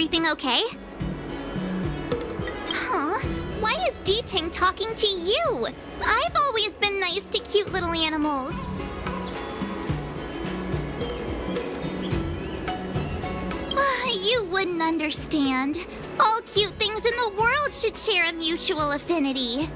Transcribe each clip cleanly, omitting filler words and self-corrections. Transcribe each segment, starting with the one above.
everything okay? Huh? Why is D-Ting talking to you? I've always been nice to cute little animals. You wouldn't understand. All cute things in the world should share a mutual affinity.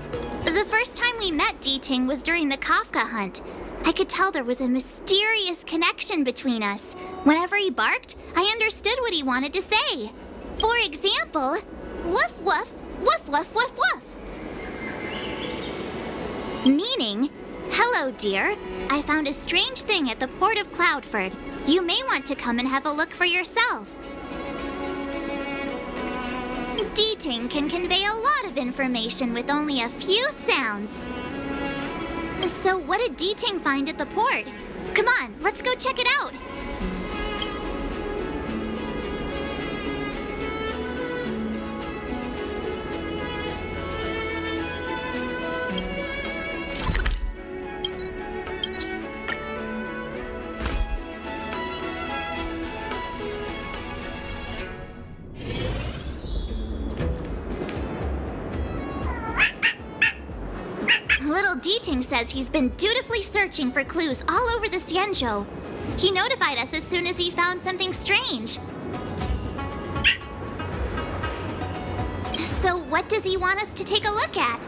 The first time we met D-Ting was during the Kafka hunt. I could tell there was a mysterious connection between us. Whenever he barked, I understood what he wanted to say. For example, woof woof, woof woof woof woof. Meaning, hello dear, I found a strange thing at the port of Cloudford. You may want to come and have a look for yourself. D-Ting can convey a lot of information with only a few sounds. So what did D-Ting find at the port? Come on, let's go check it out. Little D-Ting says he's been dutifully searching for clues all over the Xianzhou. He notified us as soon as he found something strange. So what does he want us to take a look at?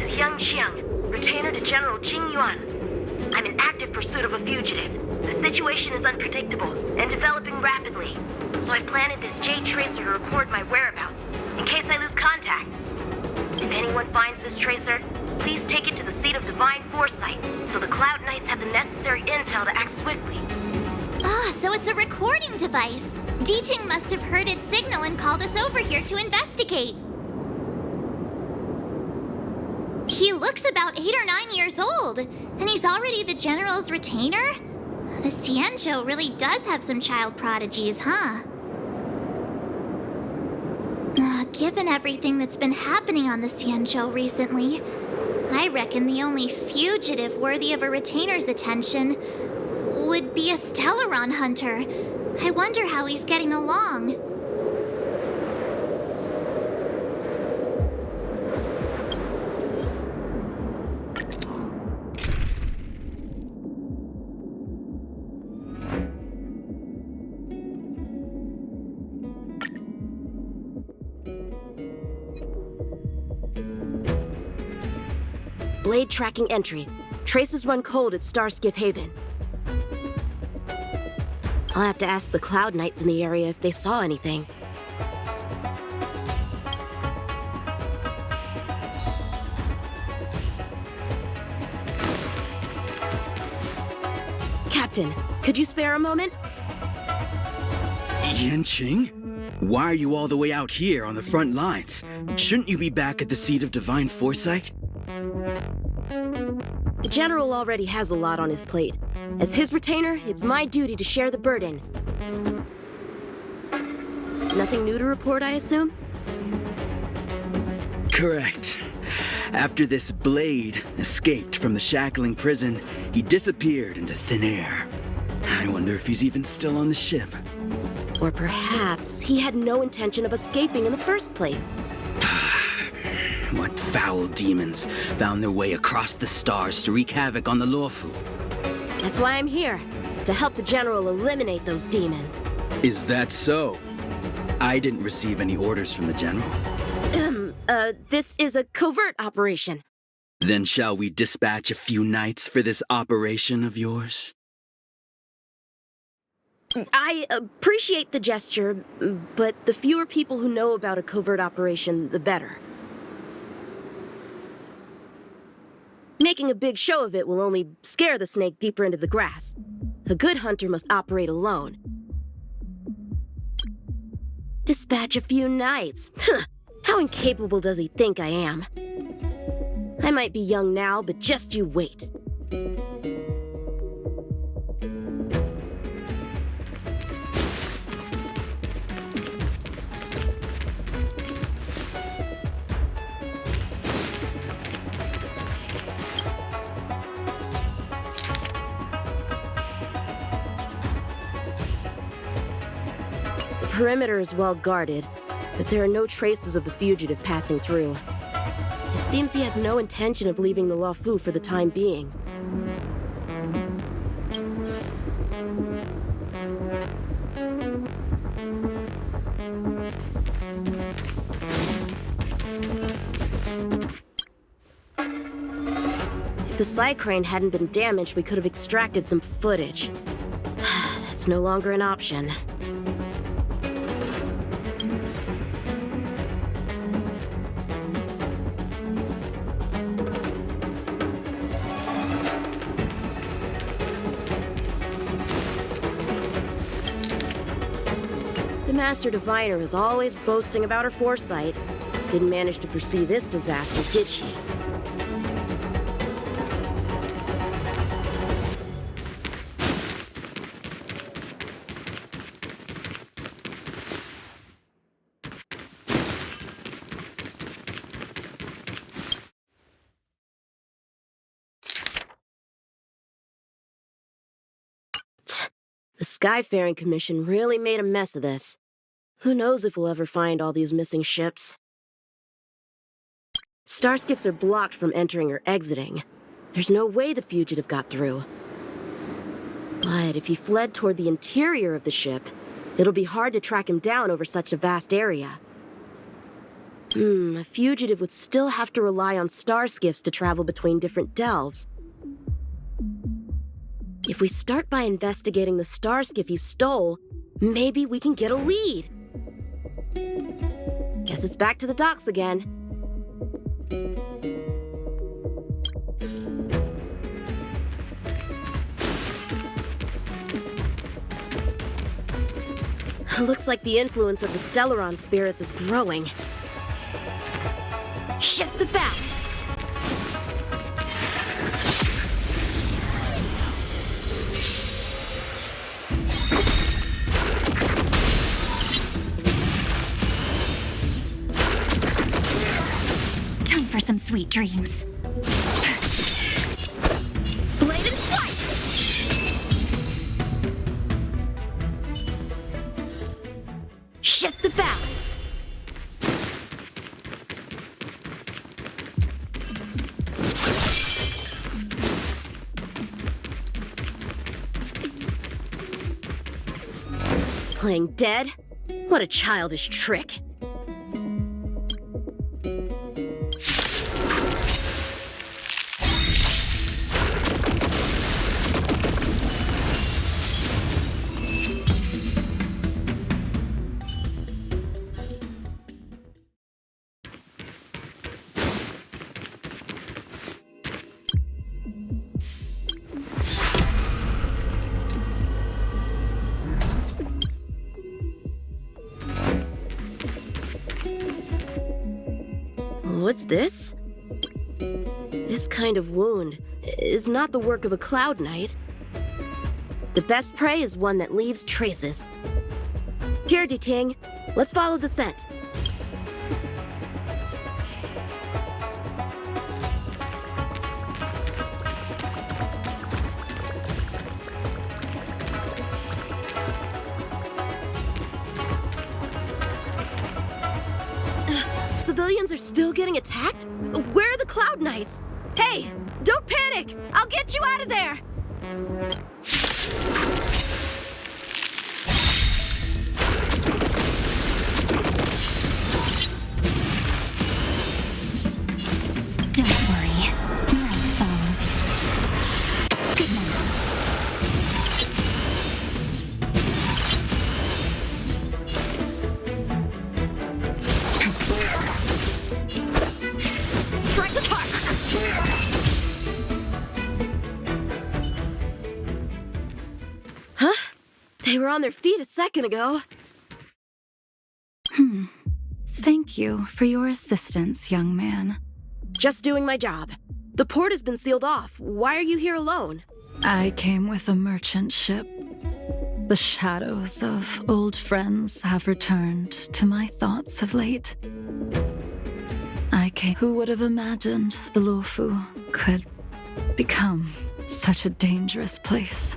Yanqing, retainer to General Jing Yuan. I'm in active pursuit of a fugitive. The situation is unpredictable and developing rapidly, so I've planted this Jade Tracer to record my whereabouts, in case I lose contact. If anyone finds this tracer, please take it to the seat of Divine Foresight, so the Cloud Knights have the necessary intel to act swiftly. Ah, so it's a recording device. D-Ting must have heard its signal and called us over here to investigate. He looks about 8 or 9 years old, and he's already the General's retainer? The Xianzhou really does have some child prodigies, huh? Given everything that's been happening on the Xianzhou recently, I reckon the only fugitive worthy of a retainer's attention would be a Stellaron hunter. I wonder how he's getting along. Blade tracking entry. Traces run cold at Starskiff Haven. I'll have to ask the Cloud Knights in the area if they saw anything. Captain, could you spare a moment? Yanqing? Why are you all the way out here on the front lines? Shouldn't you be back at the seat of Divine Foresight? The General already has a lot on his plate. As his retainer, it's my duty to share the burden. Nothing new to report, I assume? Correct. After this Blade escaped from the shackling prison, he disappeared into thin air. I wonder if he's even still on the ship. Or perhaps he had no intention of escaping in the first place. What foul demons found their way across the stars to wreak havoc on the Luofu? That's why I'm here, to help the General eliminate those demons. Is that so? I didn't receive any orders from the General. This is a covert operation. Then shall we dispatch a few knights for this operation of yours? I appreciate the gesture, but the fewer people who know about a covert operation, the better. Making a big show of it will only scare the snake deeper into the grass. A good hunter must operate alone. Dispatch a few knights. How incapable does he think I am? I might be young now, but just you wait. The perimeter is well guarded, but there are no traces of the fugitive passing through. It seems he has no intention of leaving the Luofu for the time being. If the side crane hadn't been damaged, we could have extracted some footage. That's no longer an option. The Master Diviner is always boasting about her foresight. Didn't manage to foresee this disaster, did she? The Skyfaring Commission really made a mess of this. Who knows if we'll ever find all these missing ships? Starskips are blocked from entering or exiting. There's no way the fugitive got through. But if he fled toward the interior of the ship, it'll be hard to track him down over such a vast area. A fugitive would still have to rely on starskiffs to travel between different delves. If we start by investigating the starskiff he stole, maybe we can get a lead. Guess it's back to the docks again. Looks like the influence of the Stellaron spirits is growing. Shift the balance. Time for some sweet dreams. Blade and flight! Shift the balance. Playing dead? What a childish trick. What's this? This kind of wound is not the work of a Cloud Knight. The best prey is one that leaves traces. Here, Ting, let's follow the scent. Civilians are still getting attacked? Where are the Cloud Knights? Hey, don't panic! I'll get you out of there! Don't worry. Night falls. Good night. Strike the park! Huh? They were on their feet a second ago. Thank you for your assistance, young man. Just doing my job. The port has been sealed off. Why are you here alone? I came with a merchant ship. The shadows of old friends have returned to my thoughts of late. Who would have imagined the Luofu could become such a dangerous place?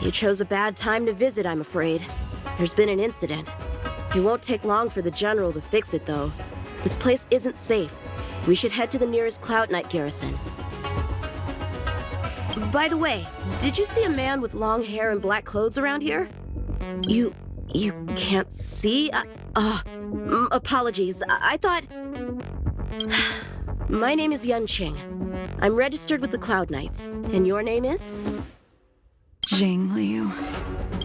You chose a bad time to visit, I'm afraid. There's been an incident. It won't take long for the General to fix it, though. This place isn't safe. We should head to the nearest Cloud Knight garrison. By the way, did you see a man with long hair and black clothes around here? You can't see? Apologies. I thought... My name is Yanqing. I'm registered with the Cloud Knights. And your name is? Jing Liu.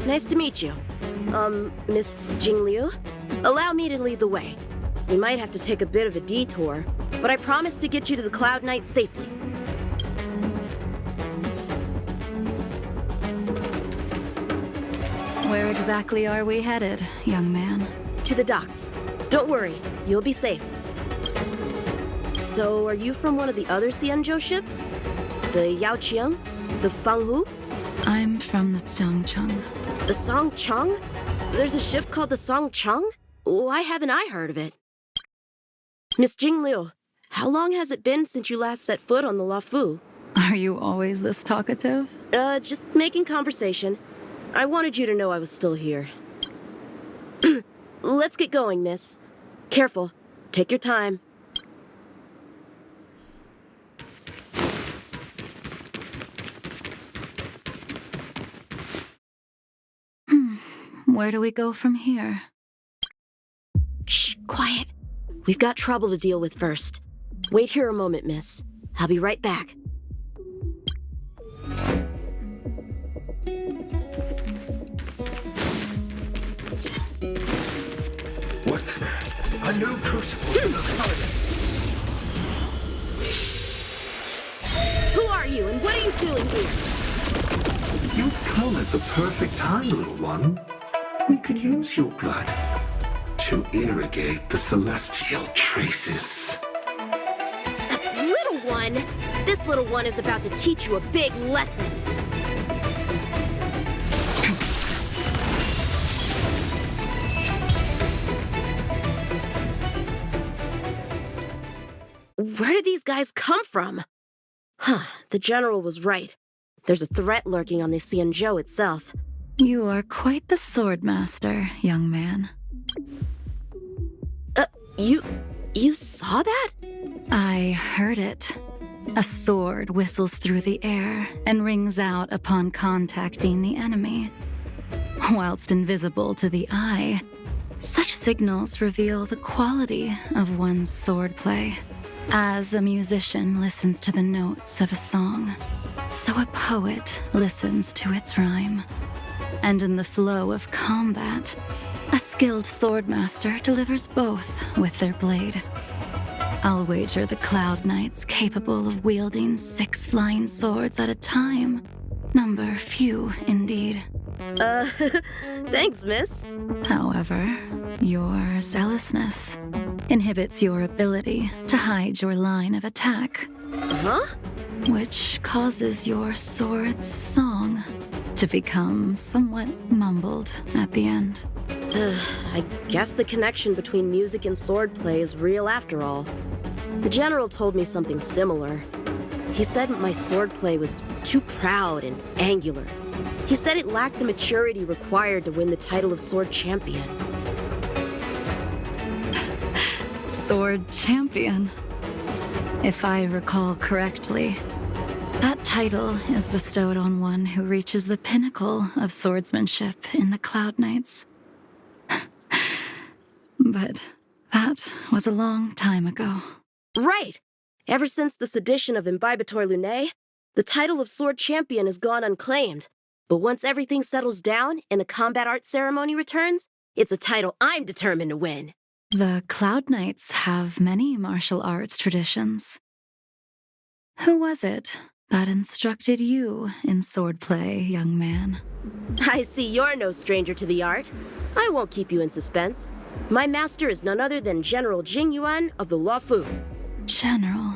Nice to meet you. Miss Jing Liu? Allow me to lead the way. We might have to take a bit of a detour, but I promise to get you to the Cloud Knight safely. Where exactly are we headed, young man? To the docks. Don't worry, you'll be safe. So, are you from one of the other Xianzhou ships? The Yaoqiang? The Fanghu? I'm from the Xiangcheng. The Songcheng? There's a ship called the Songcheng? Why haven't I heard of it? Miss Jing Liu, how long has it been since you last set foot on the Luofu? Are you always this talkative? Just making conversation. I wanted you to know I was still here. Let's get going, miss. Careful. Take your time. Where do we go from here? Shh, quiet. We've got trouble to deal with first. Wait here a moment, miss. I'll be right back. What's a new crucible? Who are you, and what are you doing here? You've come at the perfect time, little one. We could use your blood to irrigate the celestial traces. Little one? This little one is about to teach you a big lesson. Where did these guys come from? The General was right. There's a threat lurking on the Xianzhou itself. You are quite the swordmaster, young man. You saw that? I heard it. A sword whistles through the air and rings out upon contacting the enemy. Whilst invisible to the eye, such signals reveal the quality of one's swordplay. As a musician listens to the notes of a song, so a poet listens to its rhyme. And in the flow of combat, a skilled swordmaster delivers both with their blade. I'll wager the Cloud Knights capable of wielding 6 flying swords at a time. Number few, indeed. Thanks, miss. However, your zealousness inhibits your ability to hide your line of attack. Huh? Which causes your sword's song to become somewhat mumbled at the end. I guess the connection between music and swordplay is real after all. The General told me something similar. He said my swordplay was too proud and angular. He said it lacked the maturity required to win the title of Sword Champion. Sword Champion. If I recall correctly, that title is bestowed on one who reaches the pinnacle of swordsmanship in the Cloud Knights. But that was a long time ago. Right! Ever since the sedition of Imbibitor Lunae, the title of Sword Champion has gone unclaimed. But once everything settles down and the combat art ceremony returns, it's a title I'm determined to win. The Cloud Knights have many martial arts traditions. Who was it that instructed you in swordplay, young man. I see you're no stranger to the art. I won't keep you in suspense. My master is none other than General Jingyuan of the Luofu. General.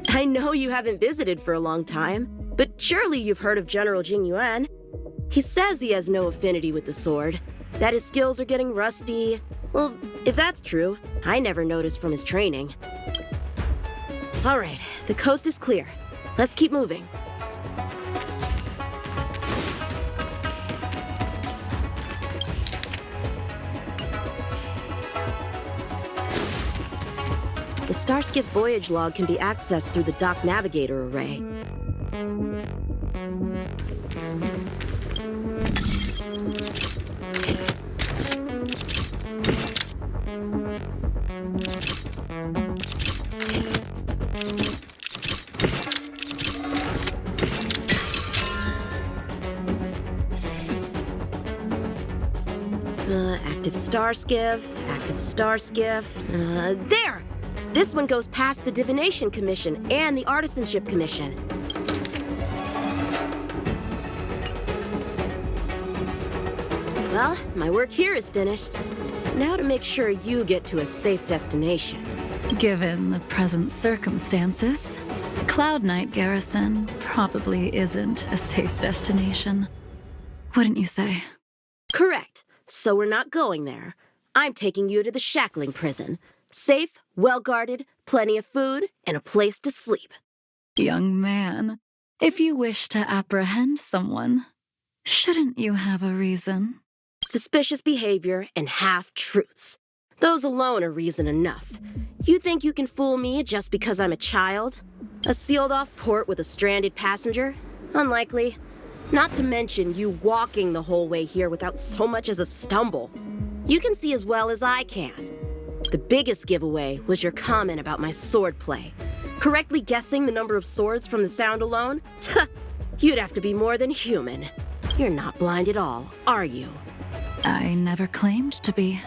I know you haven't visited for a long time, but surely you've heard of General Jingyuan. He says he has no affinity with the sword, that his skills are getting rusty. Well, if that's true, I never noticed from his training. All right, the coast is clear. Let's keep moving. The Starskiff voyage log can be accessed through the dock navigator array. Active Starskiff. There! This one goes past the Divination Commission and the Artisanship Commission. Well, my work here is finished. Now to make sure you get to a safe destination. Given the present circumstances, Cloud Knight Garrison probably isn't a safe destination. Wouldn't you say? Correct. So we're not going there. I'm taking you to the shackling prison. Safe, well-guarded, plenty of food, and a place to sleep. Young man, if you wish to apprehend someone, shouldn't you have a reason? Suspicious behavior and half-truths. Those alone are reason enough. You think you can fool me just because I'm a child? A sealed-off port with a stranded passenger? Unlikely. Not to mention you walking the whole way here without so much as a stumble. You can see as well as I can. The biggest giveaway was your comment about my swordplay. Correctly guessing the number of swords from the sound alone? You'd have to be more than human. You're not blind at all, are you? I never claimed to be.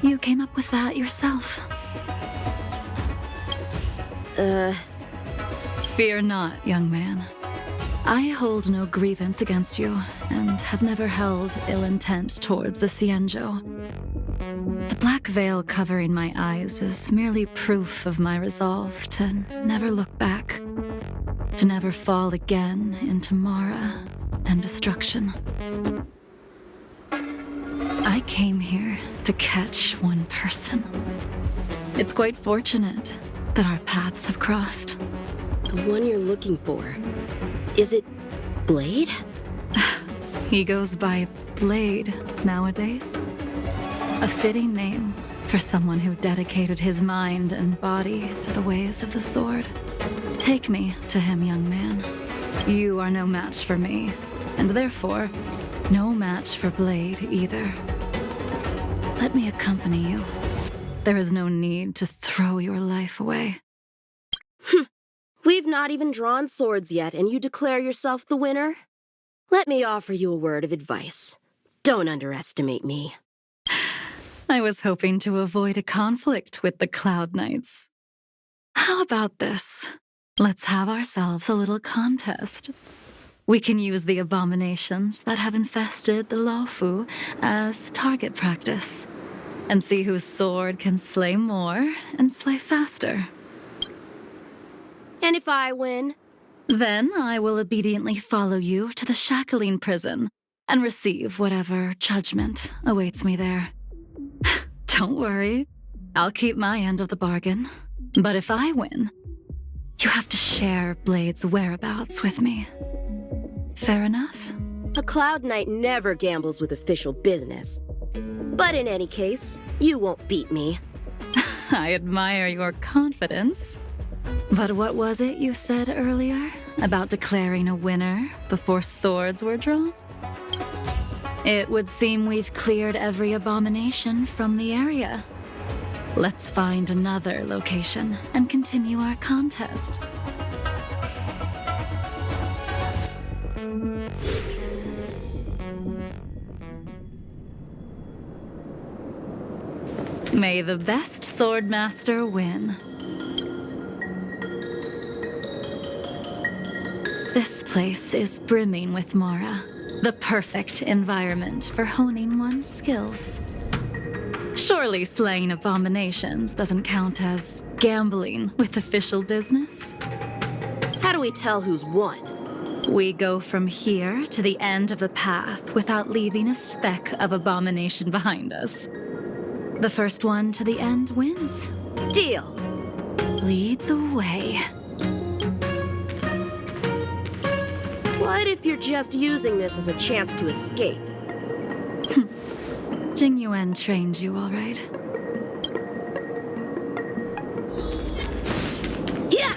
You came up with that yourself. Fear not, young man. I hold no grievance against you, and have never held ill intent towards the Xianzhou. The black veil covering my eyes is merely proof of my resolve to never look back, to never fall again into Mara and destruction. I came here to catch one person. It's quite fortunate that our paths have crossed. The one you're looking for. Is it Blade? He goes by Blade nowadays. A fitting name for someone who dedicated his mind and body to the ways of the sword. Take me to him, young man. You are no match for me, and therefore, no match for Blade either. Let me accompany you. There is no need to throw your life away. We've not even drawn swords yet, and you declare yourself the winner? Let me offer you a word of advice. Don't underestimate me. I was hoping to avoid a conflict with the Cloud Knights. How about this? Let's have ourselves a little contest. We can use the abominations that have infested the Luofu as target practice, and see whose sword can slay more and slay faster. And if I win? Then I will obediently follow you to the shackling prison and receive whatever judgment awaits me there. Don't worry, I'll keep my end of the bargain. But if I win, you have to share Blade's whereabouts with me. Fair enough? A Cloud Knight never gambles with official business. But in any case, you won't beat me. I admire your confidence. But what was it you said earlier about declaring a winner before swords were drawn? It would seem we've cleared every abomination from the area. Let's find another location and continue our contest. May the best swordmaster win. This place is brimming with Mara, the perfect environment for honing one's skills. Surely slaying abominations doesn't count as gambling with official business? How do we tell who's won? We go from here to the end of the path without leaving a speck of abomination behind us. The first one to the end wins. Deal. Lead the way. What if you're just using this as a chance to escape? Jing Yuan trained you, all right? Yeah!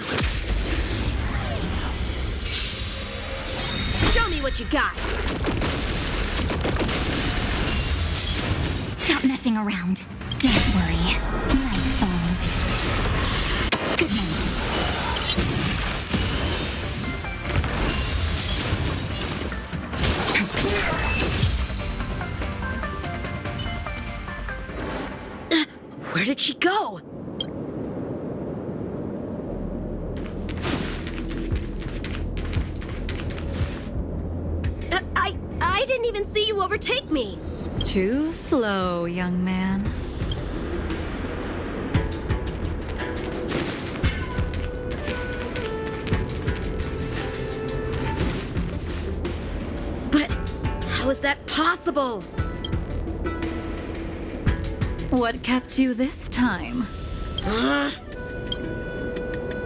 Show me what you got. Stop messing around. Don't worry. Night falls. Good night. Where did she go? I didn't even see you overtake me. Too slow, young man. But how is that possible? What kept you this time?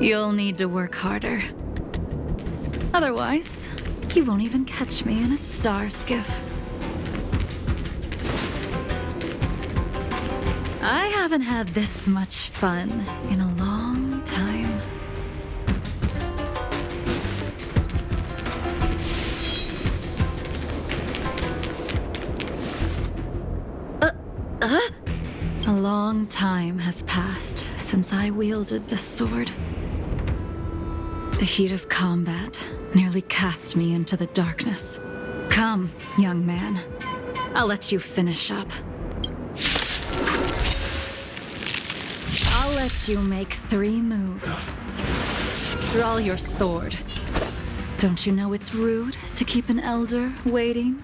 You'll need to work harder. Otherwise, you won't even catch me in a star skiff. I haven't had this much fun in a long time. A long time has passed since I wielded this sword. The heat of combat nearly cast me into the darkness. Come, young man. I'll let you finish up. I'll let you make 3 moves. Draw your sword. Don't you know it's rude to keep an elder waiting?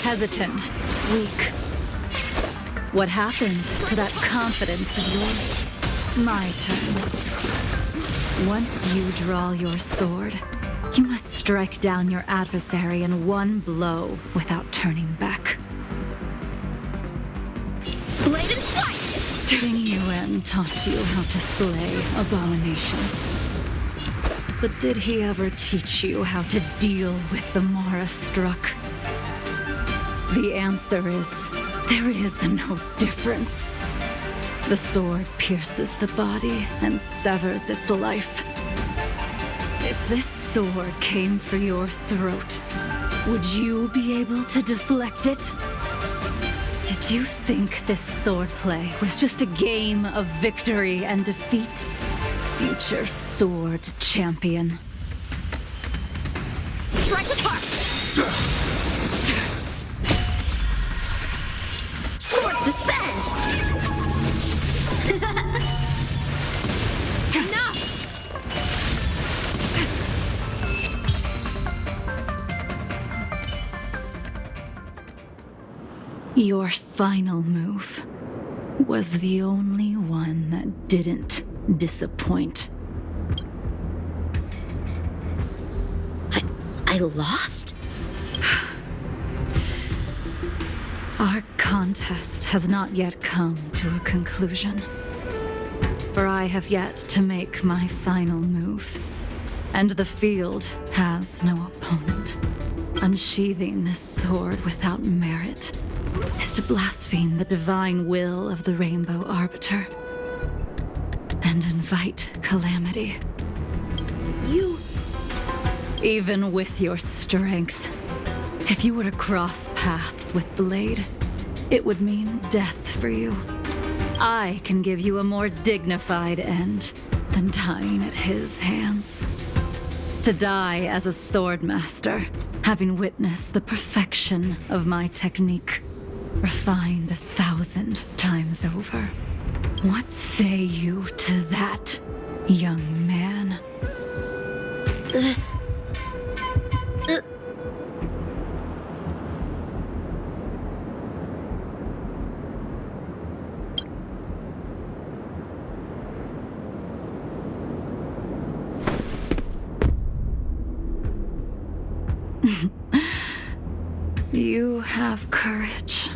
Hesitant, weak. What happened to that confidence of yours? My turn. Once you draw your sword, you must strike down your adversary in one blow without turning back. Blade and flight! Jing Yuan taught you how to slay abominations. But did he ever teach you how to deal with the Mara struck? The answer is, there is no difference. The sword pierces the body and severs its life. If this sword came for your throat, would you be able to deflect it? Did you think this swordplay was just a game of victory and defeat? Future sword champion. Strike with heart! Swords descend! Enough! Your final move was the only one that didn't disappoint. I lost? Our contest has not yet come to a conclusion. For I have yet to make my final move. And the field has no opponent. Unsheathing this sword without merit is to blaspheme the divine will of the Rainbow Arbiter. And invite calamity. You... Even with your strength, if you were to cross paths with Blade, it would mean death for you. I can give you a more dignified end than dying at his hands. To die as a swordmaster, having witnessed the perfection of my technique, refined 1,000 times over. What say you to that, young man. You have courage.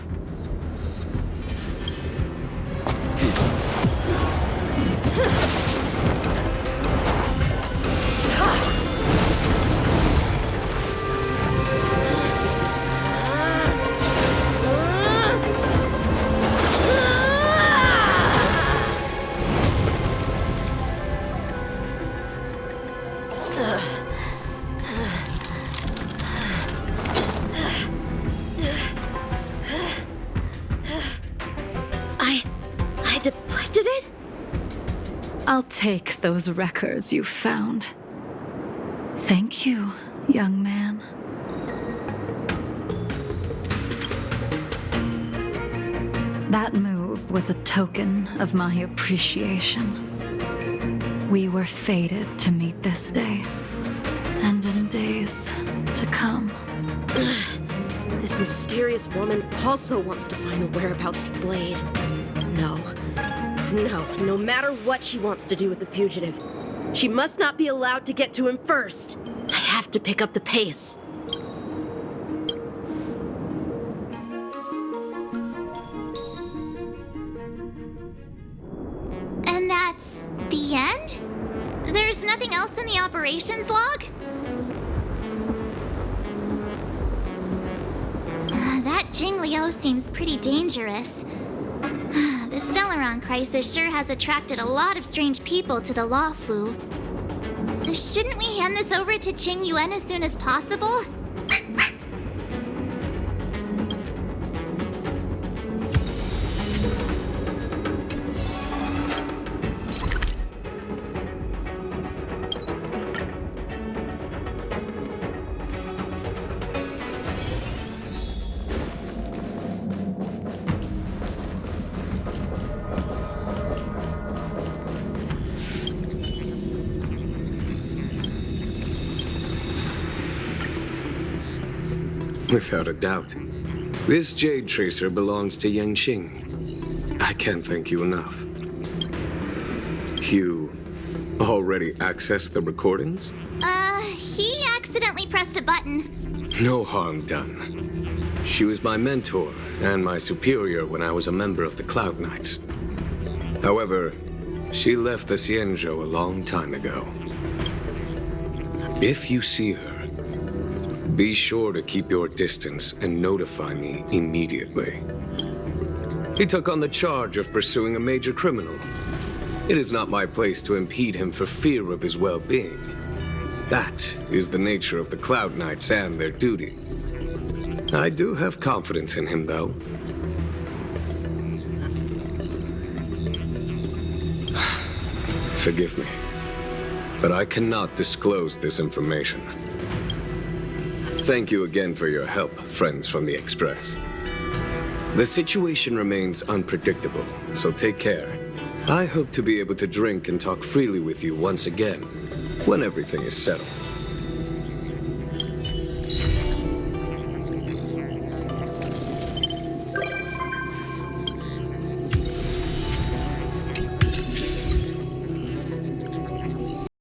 I deflected it? I'll take those records you found. Thank you, young man. That move was a token of my appreciation. We were fated to meet this day, and in days to come. This mysterious woman also wants to find the whereabouts of Blade. No matter what she wants to do with the fugitive, she must not be allowed to get to him first. I have to pick up the pace. And that's the end? There's nothing else in the operations log? That Jing Liu seems pretty dangerous. The Stellaron crisis sure has attracted a lot of strange people to the Luofu. Shouldn't we hand this over to Qing Yuan as soon as possible? Without a doubt. This Jade Tracer belongs to Yanqing. I can't thank you enough. You already accessed the recordings? He accidentally pressed a button. No harm done. She was my mentor and my superior when I was a member of the Cloud Knights. However, she left the Xianzhou a long time ago. If you see her, be sure to keep your distance and notify me immediately. He took on the charge of pursuing a major criminal. It is not my place to impede him for fear of his well-being. That is the nature of the Cloud Knights and their duty. I do have confidence in him, though. Forgive me, but I cannot disclose this information. Thank you again for your help, friends from the Express. The situation remains unpredictable, so take care. I hope to be able to drink and talk freely with you once again, when everything is settled.